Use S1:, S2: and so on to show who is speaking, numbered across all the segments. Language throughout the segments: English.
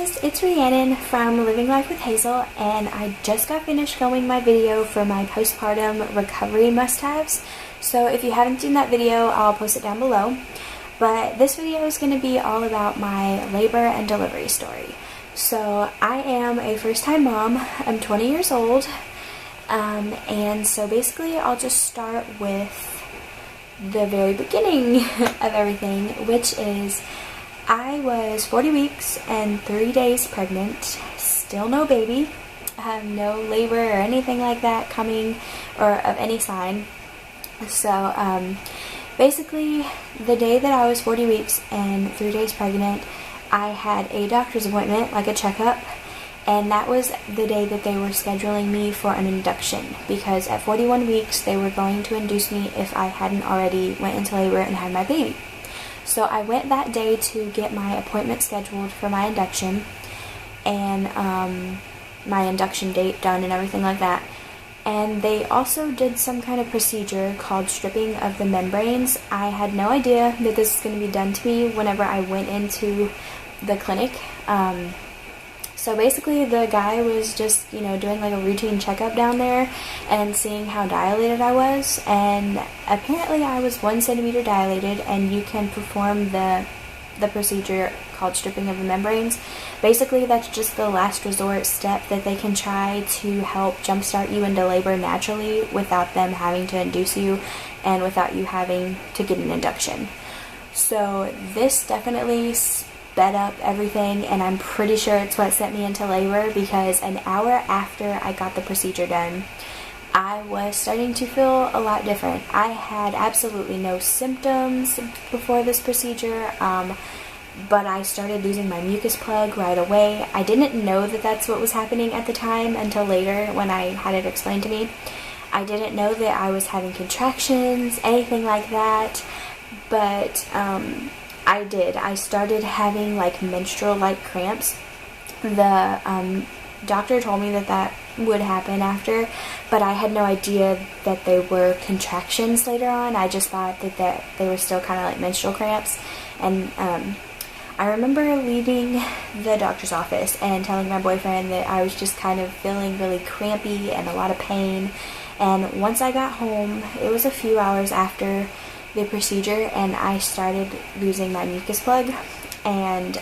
S1: guys, it's Rhiannon from Living Life with Hazel, and I just got finished filming my video for my postpartum recovery must-haves. So if you haven't seen that video, I'll post it down below. But this video is going to be all about my labor and delivery story. So I am a first-time mom. I'm 20 years old, and so basically I'll just start with the very beginning of everything, which is I was 40 weeks and 3 days pregnant, still no baby, no labor or anything like that coming or of any sign. So basically the day that I was 40 weeks and 3 days pregnant, I had a doctor's appointment, like a checkup, and that was the day that they were scheduling me for an induction, because at 41 weeks they were going to induce me if I hadn't already went into labor and had my baby. So I went that day to get my appointment scheduled for my induction and my induction date done and everything like that. And they also did some kind of procedure called stripping of the membranes. I had no idea that this was going to be done to me whenever I went into the clinic. So basically the guy was just, doing like a routine checkup down there and seeing how dilated I was, and apparently I was 1 centimeter dilated, and you can perform the procedure called stripping of the membranes. Basically that's just the last resort step that they can try to help jumpstart you into labor naturally without them having to induce you and without you having to get an induction. So this definitely sped up everything, and I'm pretty sure it's what sent me into labor, because an hour after I got the procedure done, I was starting to feel a lot different. I had absolutely no symptoms before this procedure, but I started losing my mucus plug right away. I didn't know that that's what was happening at the time until later when I had it explained to me. I didn't know that I was having contractions, anything like that, but I did. I started having like menstrual-like cramps. The doctor told me that would happen after, but I had no idea that they were contractions later on. I just thought that they were still kind of like menstrual cramps. And I remember leaving the doctor's office and telling my boyfriend that I was just kind of feeling really crampy and a lot of pain. And once I got home, it was a few hours after the procedure, and I started losing my mucus plug. And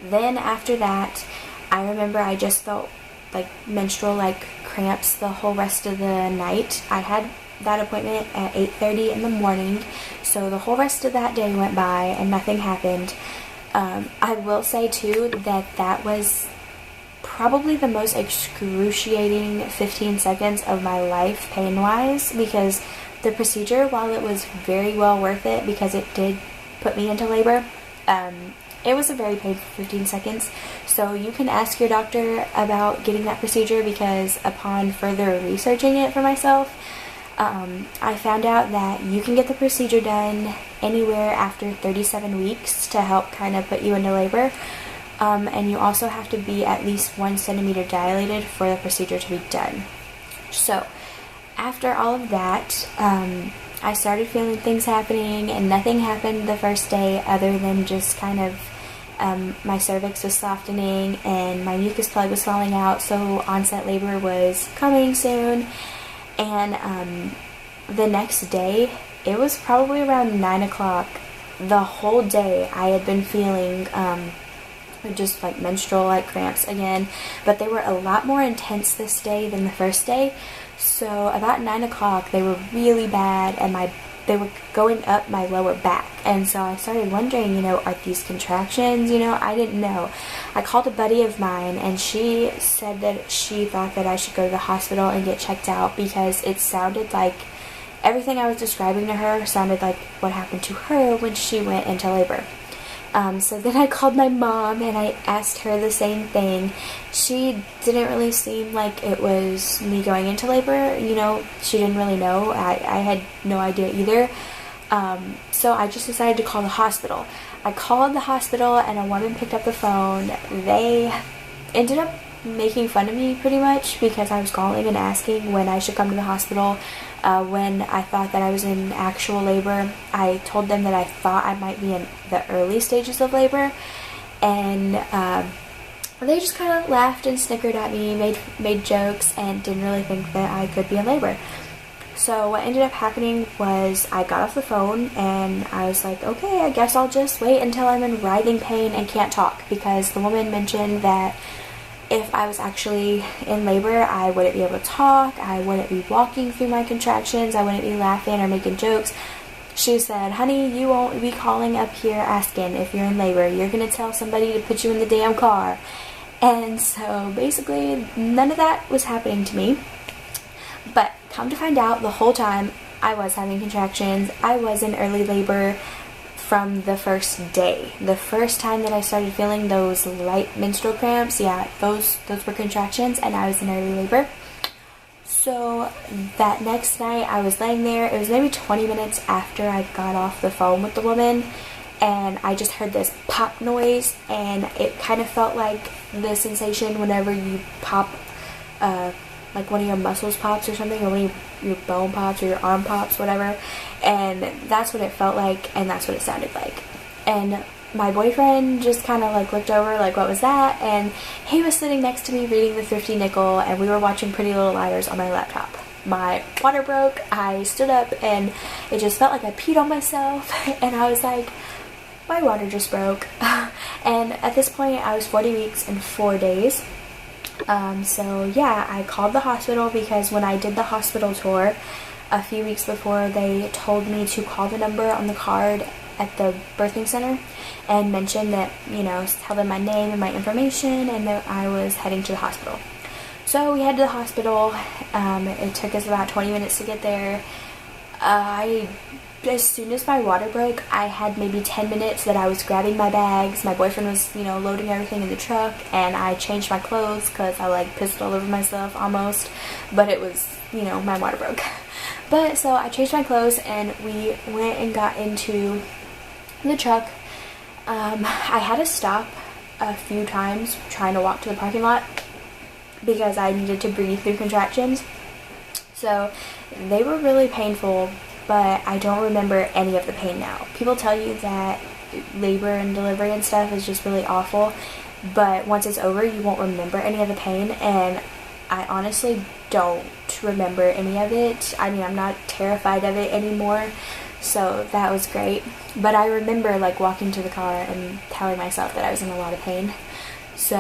S1: then after that, I remember I just felt like menstrual like cramps the whole rest of the night. I had that appointment at 8:30 in the morning, so the whole rest of that day went by and nothing happened. I will say too that was probably the most excruciating 15 seconds of my life pain-wise, because the procedure, while it was very well worth it because it did put me into labor, it was a very painful 15 seconds. So you can ask your doctor about getting that procedure, because upon further researching it for myself, I found out that you can get the procedure done anywhere after 37 weeks to help kind of put you into labor. And you also have to be at least 1 centimeter dilated for the procedure to be done. So after all of that, I started feeling things happening, and nothing happened the first day other than just kind of my cervix was softening and my mucus plug was falling out, so onset labor was coming soon. And the next day, it was probably around 9 o'clock, the whole day I had been feeling just like menstrual like cramps again, but they were a lot more intense this day than the first day. So about 9 o'clock they were really bad, and they were going up my lower back, and so I started wondering, are these contractions? I didn't know. I called a buddy of mine, and she said that she thought that I should go to the hospital and get checked out, because it sounded like everything I was describing to her sounded like what happened to her when she went into labor. So then I called my mom and I asked her the same thing. She didn't really seem like it was me going into labor, she didn't really know. I had no idea either. So I just decided to call the hospital. I called the hospital and a woman picked up the phone. They ended up making fun of me pretty much because I was calling and asking when I should come to the hospital. When I thought that I was in actual labor, I told them that I thought I might be in the early stages of labor, and they just kind of laughed and snickered at me, made jokes, and didn't really think that I could be in labor. So what ended up happening was I got off the phone and I was like, okay, I guess I'll just wait until I'm in writhing pain and can't talk, because the woman mentioned that if I was actually in labor, I wouldn't be able to talk, I wouldn't be walking through my contractions, I wouldn't be laughing or making jokes. She said, honey, you won't be calling up here asking if you're in labor. You're going to tell somebody to put you in the damn car. And so basically none of that was happening to me. But come to find out, the whole time I was having contractions. I was in early labor from the first day. The first time that I started feeling those light menstrual cramps, yeah, those were contractions, and I was in early labor. So that next night I was laying there. It was maybe 20 minutes after I got off the phone with the woman, and I just heard this pop noise, and it kind of felt like the sensation whenever you pop like one of your muscles pops or something, or one of your bone pops or your arm pops, whatever. And that's what it felt like, and that's what it sounded like. And my boyfriend just kind of like looked over like, what was that? And he was sitting next to me reading the Thrifty Nickel, and we were watching Pretty Little Liars on my laptop. My water broke. I stood up and it just felt like I peed on myself, and I was like, my water just broke. And at this point I was 40 weeks and 4 days. So yeah, I called the hospital, because when I did the hospital tour a few weeks before, they told me to call the number on the card at the birthing center and mention that, you know, tell them my name and my information, and that I was heading to the hospital. So we headed to the hospital. It took us about 20 minutes to get there. As soon as my water broke, I had maybe 10 minutes that I was grabbing my bags. My boyfriend was, you know, loading everything in the truck, and I changed my clothes because I like pissed all over myself almost, but it was, you know, my water broke. But so I changed my clothes and we went and got into the truck. I had to stop a few times trying to walk to the parking lot because I needed to breathe through contractions. So they were really painful, but I don't remember any of the pain now. People tell you that labor and delivery and stuff is just really awful, but once it's over you won't remember any of the pain, and I honestly don't remember any of it. I mean, I'm not terrified of it anymore, so that was great. But I remember like walking to the car and telling myself that I was in a lot of pain. So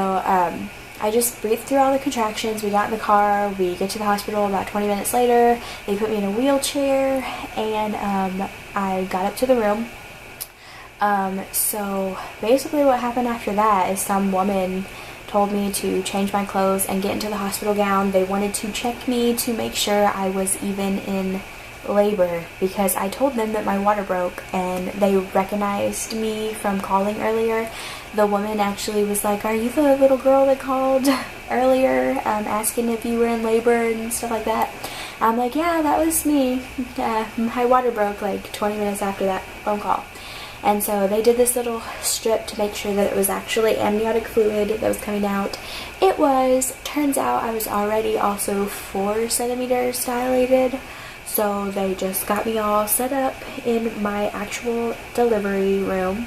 S1: I just breathed through all the contractions. We got in the car, we get to the hospital about 20 minutes later. They put me in a wheelchair, and I got up to the room. So basically what happened after that is some woman told me to change my clothes and get into the hospital gown. They wanted to check me to make sure I was even in labor, because I told them that my water broke, and they recognized me from calling earlier. The woman actually was like, are you the little girl that called earlier asking if you were in labor and stuff like that? I'm like, yeah, that was me. My water broke like 20 minutes after that phone call. And so they did this little strip to make sure that it was actually amniotic fluid that was coming out. It was. Turns out I was already also 4 centimeters dilated. So they just got me all set up in my actual delivery room.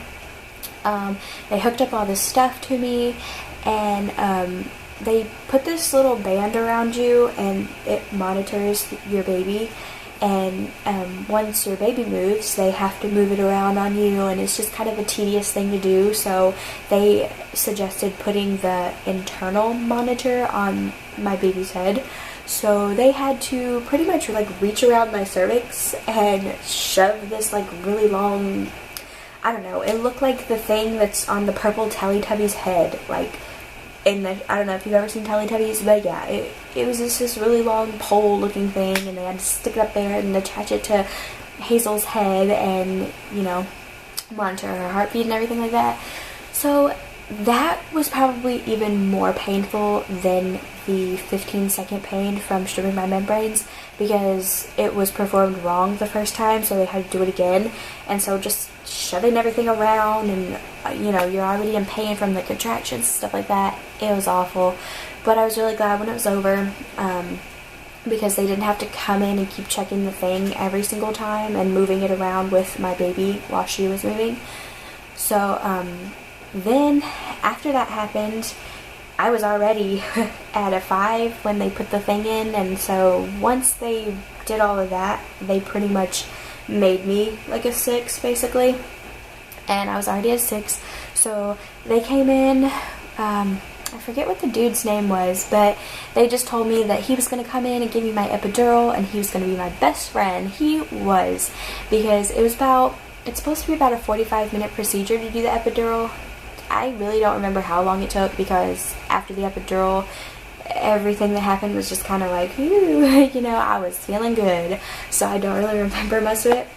S1: They hooked up all this stuff to me, and they put this little band around you, and it monitors your baby. And once your baby moves, they have to move it around on you, and it's just kind of a tedious thing to do. So they suggested putting the internal monitor on my baby's head. So they had to pretty much like reach around my cervix and shove this like really long, I don't know, it looked like the thing that's on the purple Teletubbies head, like in the, I don't know if you've ever seen Teletubbies, but yeah, it was just this really long pole looking thing, and they had to stick it up there and attach it to Hazel's head and, you know, monitor her heartbeat and everything like that. So that was probably even more painful than the 15-second pain from stripping my membranes, because it was performed wrong the first time, so they had to do it again. And so just shoving everything around, and you know, you're already in pain from the contractions, stuff like that. It was awful. But I was really glad when it was over, because they didn't have to come in and keep checking the thing every single time and moving it around with my baby while she was moving. So then after that happened, I was already at a 5 when they put the thing in, and so once they did all of that, they pretty much made me like a 6 basically, and I was already at 6. So they came in, I forget what the dude's name was, but they just told me that he was going to come in and give me my epidural, and he was going to be my best friend. He was, because it's supposed to be about a 45-minute procedure to do the epidural. I really don't remember how long it took, because after the epidural, everything that happened was just kind of like, ooh, you know, I was feeling good, so I don't really remember most of it.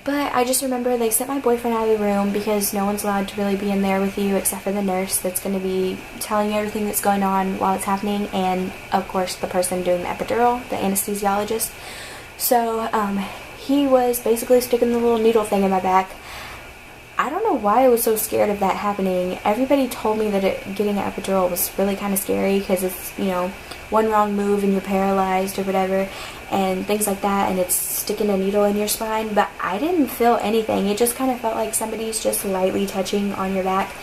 S1: But I just remember they sent my boyfriend out of the room because no one's allowed to really be in there with you except for the nurse that's going to be telling you everything that's going on while it's happening, and of course the person doing the epidural, the anesthesiologist. So he was basically sticking the little needle thing in my back. I don't know why I was so scared of that happening. Everybody told me that getting an epidural was really kind of scary because it's, you know, one wrong move and you're paralyzed or whatever, and things like that, and it's sticking a needle in your spine. But I didn't feel anything. It just kind of felt like somebody's just lightly touching on your back.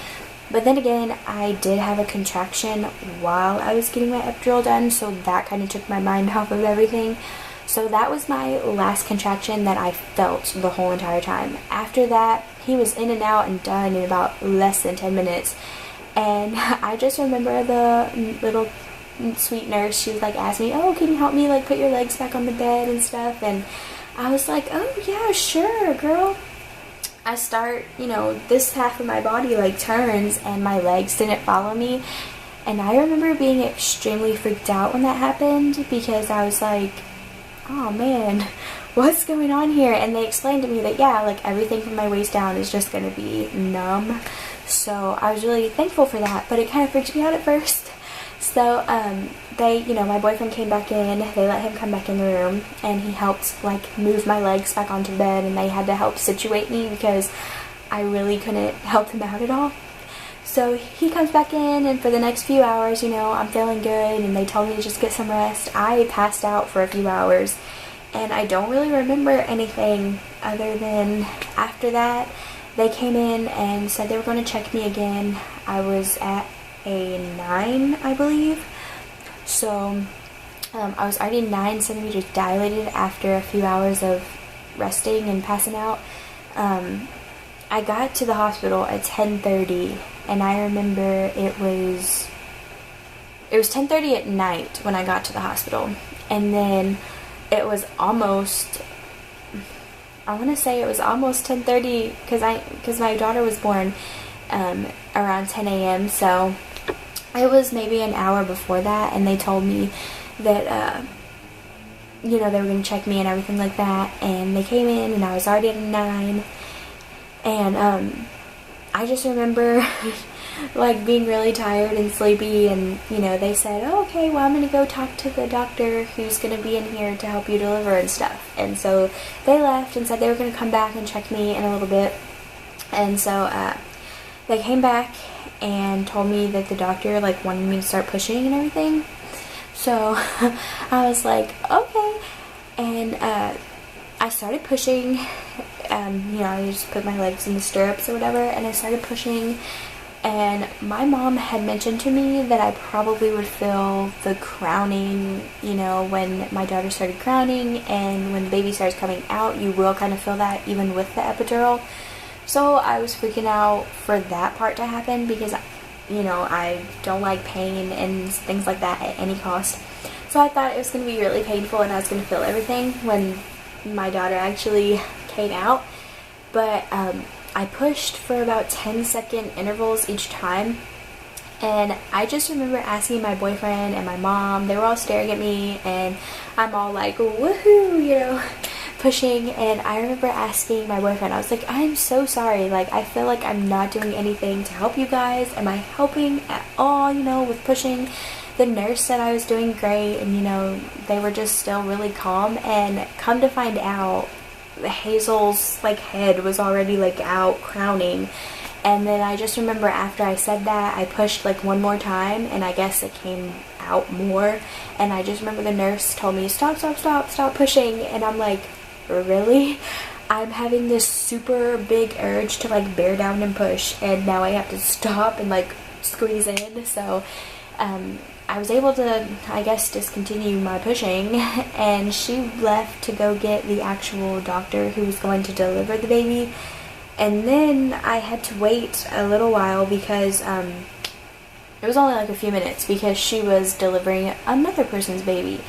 S1: But then again, I did have a contraction while I was getting my epidural done, so that kind of took my mind off of everything. So that was my last contraction that I felt the whole entire time. After that, he was in and out and done in about less than 10 minutes. And I just remember the little sweet nurse, she was like, asked me, oh, can you help me like put your legs back on the bed and stuff? And I was like, oh yeah, sure, girl. I start, you know, this half of my body like turns and my legs didn't follow me. And I remember being extremely freaked out when that happened, because I was like, oh man, what's going on here? And they explained to me that, yeah, like everything from my waist down is just going to be numb. So I was really thankful for that, but it kind of freaked me out at first. So they, you know, my boyfriend came back in, they let him come back in the room, and he helped like move my legs back onto the bed, and they had to help situate me because I really couldn't help him out at all. So he comes back in, and for the next few hours, you know, I'm feeling good, and they told me to just get some rest. I passed out for a few hours, and I don't really remember anything other than after that, they came in and said they were going to check me again. I was at a 9, I believe. So I was already 9 centimeters dilated after a few hours of resting and passing out. I got to the hospital at 10:30, and I remember it was 10:30 at night when I got to the hospital, and then it was almost, I want to say it was almost 10:30 because my daughter was born around 10 a.m. so it was maybe an hour before that, and they told me that you know, they were going to check me and everything like that, and they came in and I was already at a 9, and I just remember like being really tired and sleepy, and you know, they said, oh, okay, well, I'm going to go talk to the doctor who's going to be in here to help you deliver and stuff. And so they left and said they were going to come back and check me in a little bit, and so they came back and told me that the doctor like wanted me to start pushing and everything. So I was like, okay, and I started pushing. You know, I just put my legs in the stirrups or whatever, and I started pushing, and my mom had mentioned to me that I probably would feel the crowning, you know, when my daughter started crowning, and when the baby starts coming out, you will kind of feel that even with the epidural. So I was freaking out for that part to happen because, you know, I don't like pain and things like that at any cost. So I thought it was going to be really painful and I was going to feel everything when my daughter actually came out. But I pushed for about 10-second intervals each time. And I just remember asking my boyfriend and my mom, they were all staring at me, and I'm all like, woohoo, you know, pushing. And I remember asking my boyfriend, I was like, I'm so sorry, like, I feel like I'm not doing anything to help you guys. Am I helping at all, you know, with pushing? The nurse said I was doing great, and, you know, they were just still really calm. And come to find out, Hazel's, like, head was already, like, out crowning. And then I just remember after I said that, I pushed like one more time, and I guess it came out more. And I just remember the nurse told me, stop pushing. And I'm like, really? I'm having this super big urge to like bear down and push, and now I have to stop and like squeeze in. So I was able to, I guess, discontinue my pushing, and she left to go get the actual doctor who was going to deliver the baby. And then I had to wait a little while because it was only like a few minutes because she was delivering another person's baby.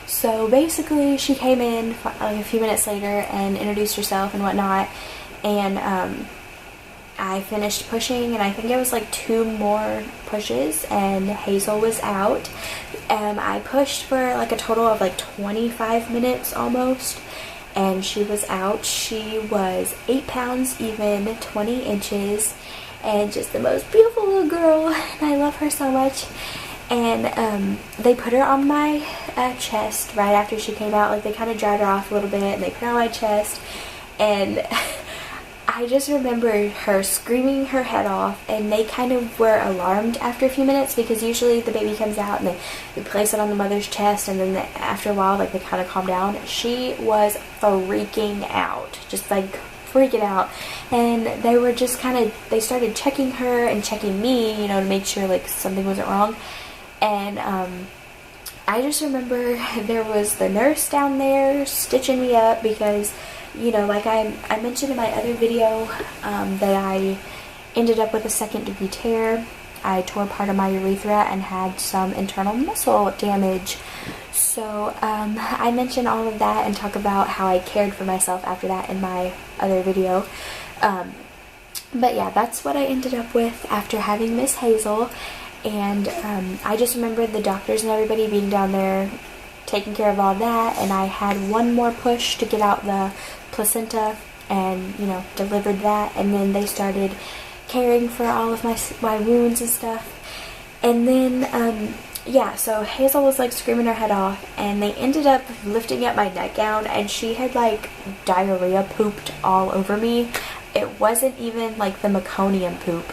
S1: So basically she came in like a few minutes later and introduced herself and whatnot, and I finished pushing, and I think it was like 2 more pushes and Hazel was out. I pushed for like a total of like 25 minutes almost, and she was out. She was 8 pounds even, 20 inches, and just the most beautiful little girl, and I love her so much. And they put her on my chest right after she came out. Like, they kind of dried her off a little bit, and they put her on my chest, and I just remember her screaming her head off, and they kind of were alarmed after a few minutes because usually the baby comes out and they place it on the mother's chest, and then after a while, like, they kind of calm down. She was freaking out, just like freaking out, and they were just they started checking her and checking me, you know, to make sure like something wasn't wrong. And I just remember there was the nurse down there stitching me up because, you know, like I mentioned in my other video, that I ended up with a 2nd-degree tear. I tore part of my urethra and had some internal muscle damage. So I mentioned all of that and talk about how I cared for myself after that in my other video. But yeah, that's what I ended up with after having Miss Hazel. And I just remember the doctors and everybody being down there taking care of all that, and I had 1 more push to get out the placenta and, you know, delivered that, and then they started caring for all of my wounds and stuff. And then yeah, so Hazel was like screaming her head off, and they ended up lifting up my nightgown, and she had like diarrhea pooped all over me. It wasn't even like the meconium poop.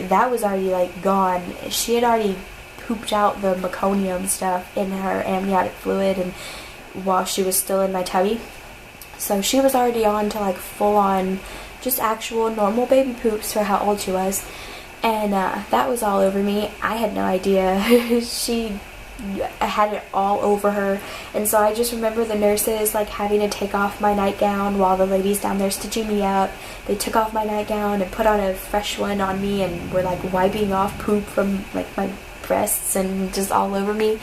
S1: That was already like gone. She had already pooped out the meconium stuff in her amniotic fluid, and while she was still in my tummy. So she was already on to like full on just actual normal baby poops for how old she was. And that was all over me. I had no idea. She had it all over her. And so I just remember the nurses like having to take off my nightgown while the ladies down there stitching me up. They took off my nightgown and put on a fresh one on me, and were like wiping off poop from like my breasts and just all over me.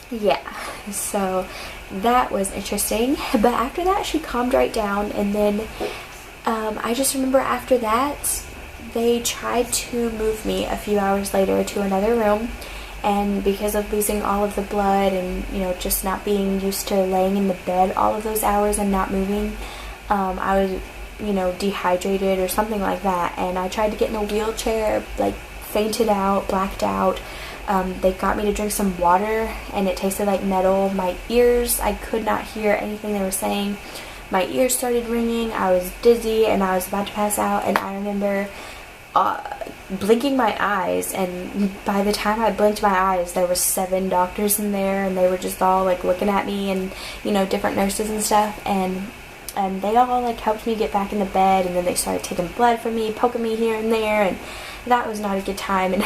S1: Yeah, so that was interesting. But after that she calmed right down, and then I just remember after that they tried to move me a few hours later to another room, and because of losing all of the blood and, you know, just not being used to laying in the bed all of those hours and not moving, I was, you know, dehydrated or something like that, and I tried to get in a wheelchair, like fainted out, blacked out. They got me to drink some water, and it tasted like metal. My ears, I could not hear anything they were saying. My ears started ringing, I was dizzy, and I was about to pass out, and I remember blinking my eyes, and by the time I blinked my eyes, there were 7 doctors in there, and they were just all like looking at me, and, you know, different nurses and stuff, and they all like helped me get back in the bed, and then they started taking blood from me, poking me here and there, and that was not a good time. And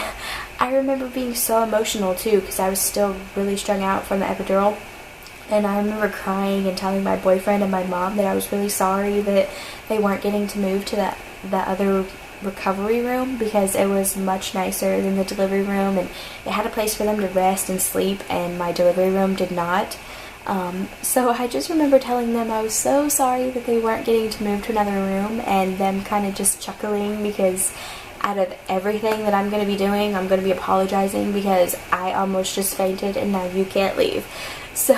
S1: I remember being so emotional too, because I was still really strung out from the epidural, and I remember crying and telling my boyfriend and my mom that I was really sorry that they weren't getting to move to the other recovery room, because it was much nicer than the delivery room, and it had a place for them to rest and sleep, and my delivery room did not. So I just remember telling them I was so sorry that they weren't getting to move to another room, and them kind of just chuckling, because out of everything that I'm going to be doing, I'm going to be apologizing because I almost just fainted and now you can't leave. So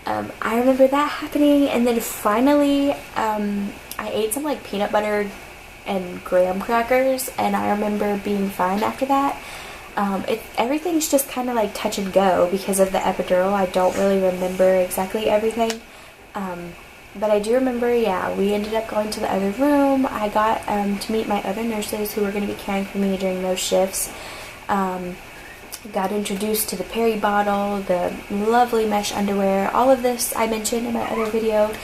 S1: I remember that happening, and then finally I ate some like peanut butter and graham crackers, and I remember being fine after that. Everything's just kind of like touch and go because of the epidural. I don't really remember exactly everything, but I do remember, yeah, we ended up going to the other room. I got to meet my other nurses who were going to be caring for me during those shifts. Got introduced to the peri bottle, the lovely mesh underwear. All of this I mentioned in my other video.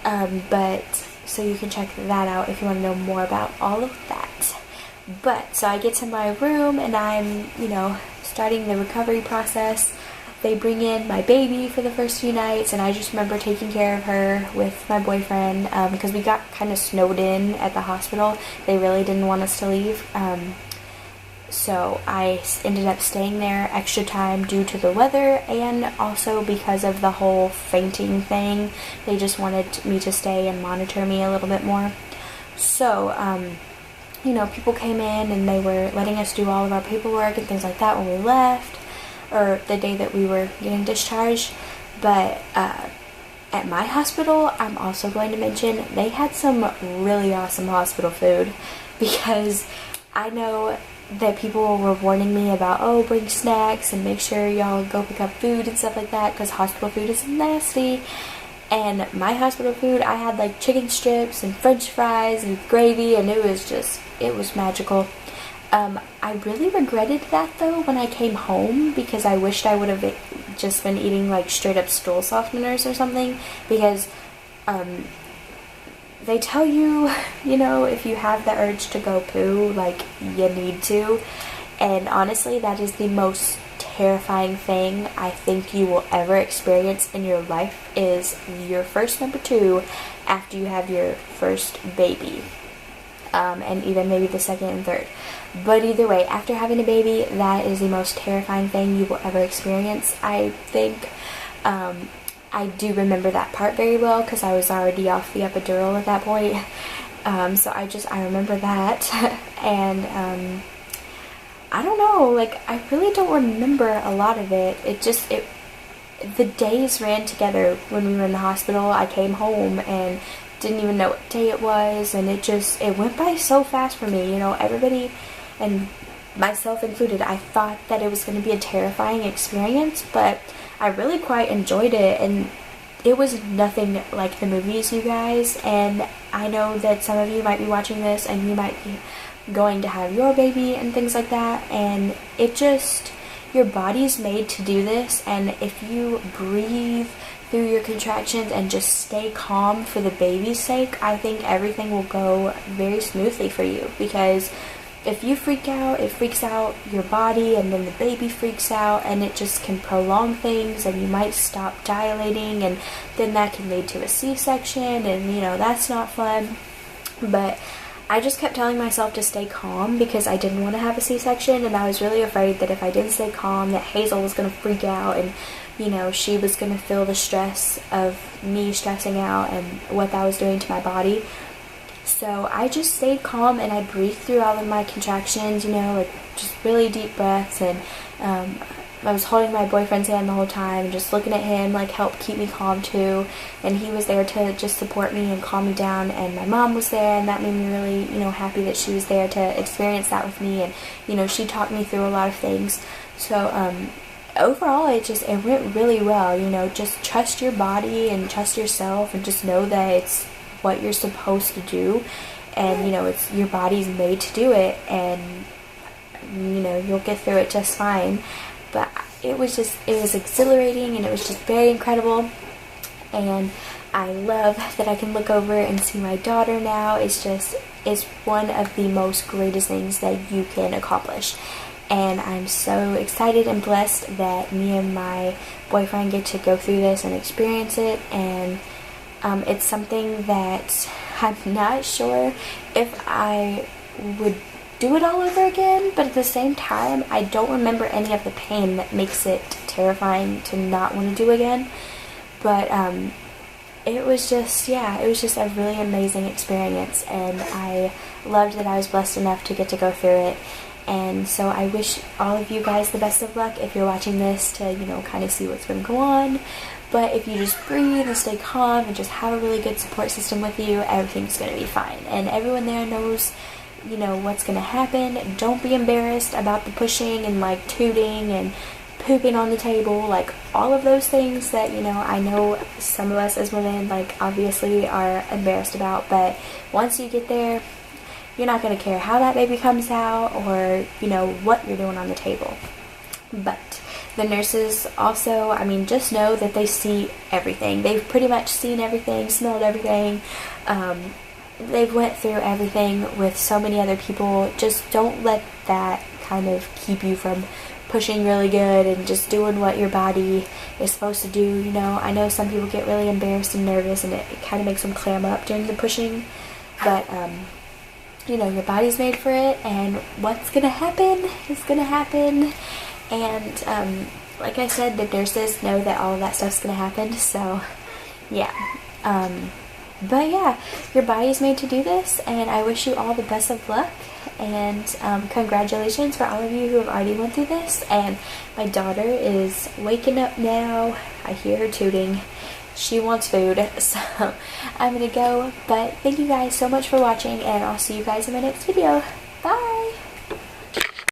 S1: But so you can check that out if you want to know more about all of that. But so I get to my room and I'm, starting the recovery process. They bring in my baby for the first few nights, and I just remember taking care of her with my boyfriend because we got kind of snowed in at the hospital. They really didn't want us to leave. So I ended up staying there extra time due to the weather and also because of the whole fainting thing. They just wanted me to stay and monitor me a little bit more. So, people came in and they were letting us do all of our paperwork and things like that when we left, or the day that we were getting discharged. But at my hospital, I'm also going to mention, they had some really awesome hospital food, because I know that people were warning me about, bring snacks and make sure y'all go pick up food and stuff like that, because hospital food is nasty. And my hospital food, I had like chicken strips and french fries and gravy, and it was magical. I really regretted that though when I came home, because I wished I would have just been eating like straight up stool softeners or something, because they tell you, if you have the urge to go poo, like, you need to. And honestly, that is the most terrifying thing I think you will ever experience in your life, is your first number 2 after you have your first baby. And even maybe the second and third. But either way, after having a baby, that is the most terrifying thing you will ever experience, I think. I do remember that part very well because I was already off the epidural at that point. So I remember that. And I don't know, like, I really don't remember a lot of it. The days ran together when we were in the hospital. I came home and didn't even know what day it was, and it went by so fast for me. Everybody, and myself included, I thought that it was going to be a terrifying experience, but I really quite enjoyed it, and it was nothing like the movies, you guys. And I know that some of you might be watching this and you might be going to have your baby and things like that, and your body's made to do this, and if you breathe through your contractions and just stay calm for the baby's sake, I think everything will go very smoothly for you. Because if you freak out, it freaks out your body, and then the baby freaks out, and it just can prolong things, and you might stop dilating, and then that can lead to a C-section, and that's not fun. But I just kept telling myself to stay calm because I didn't want to have a C-section, and I was really afraid that if I didn't stay calm, that Hazel was going to freak out, and she was going to feel the stress of me stressing out and what that was doing to my body. So I just stayed calm, and I breathed through all of my contractions, like just really deep breaths, and I was holding my boyfriend's hand the whole time and just looking at him, like, help keep me calm too, and he was there to just support me and calm me down, and my mom was there, and that made me really, happy that she was there to experience that with me, and, she talked me through a lot of things. So, overall, it went really well. Just trust your body and trust yourself, and just know that it's what you're supposed to do, and it's your body's made to do it, and you'll get through it just fine. But it was exhilarating, and it was just very incredible, and I love that I can look over and see my daughter now. It's one of the most greatest things that you can accomplish. And I'm so excited and blessed that me and my boyfriend get to go through this and experience it. And it's something that I'm not sure if I would do it all over again, but at the same time, I don't remember any of the pain that makes it terrifying to not want to do again. But it was just a really amazing experience, and I loved that I was blessed enough to get to go through it. And so I wish all of you guys the best of luck if you're watching this to, kind of see what's going to go on. But if you just breathe and stay calm and just have a really good support system with you, everything's going to be fine. And everyone there knows, what's going to happen. Don't be embarrassed about the pushing and, like, tooting and pooping on the table, like, all of those things that, I know some of us as women, like, obviously are embarrassed about. But once you get there, you're not going to care how that baby comes out or, what you're doing on the table. But The nurses also, I mean, just know that they see everything. They've pretty much seen everything, smelled everything. They've went through everything with so many other people. Just don't let that kind of keep you from pushing really good and just doing what your body is supposed to do. You know, I know some people get really embarrassed and nervous, and it kind of makes them clam up during the pushing, but you know, your body's made for it, and what's gonna happen is gonna happen. And like I said, the nurses know that all of that stuff's gonna happen, so yeah. But yeah, your body's made to do this, and I wish you all the best of luck, and congratulations for all of you who have already went through this. And my daughter is waking up now. I hear her tooting. She wants food, so I'm gonna go. But thank you guys so much for watching, and I'll see you guys in my next video.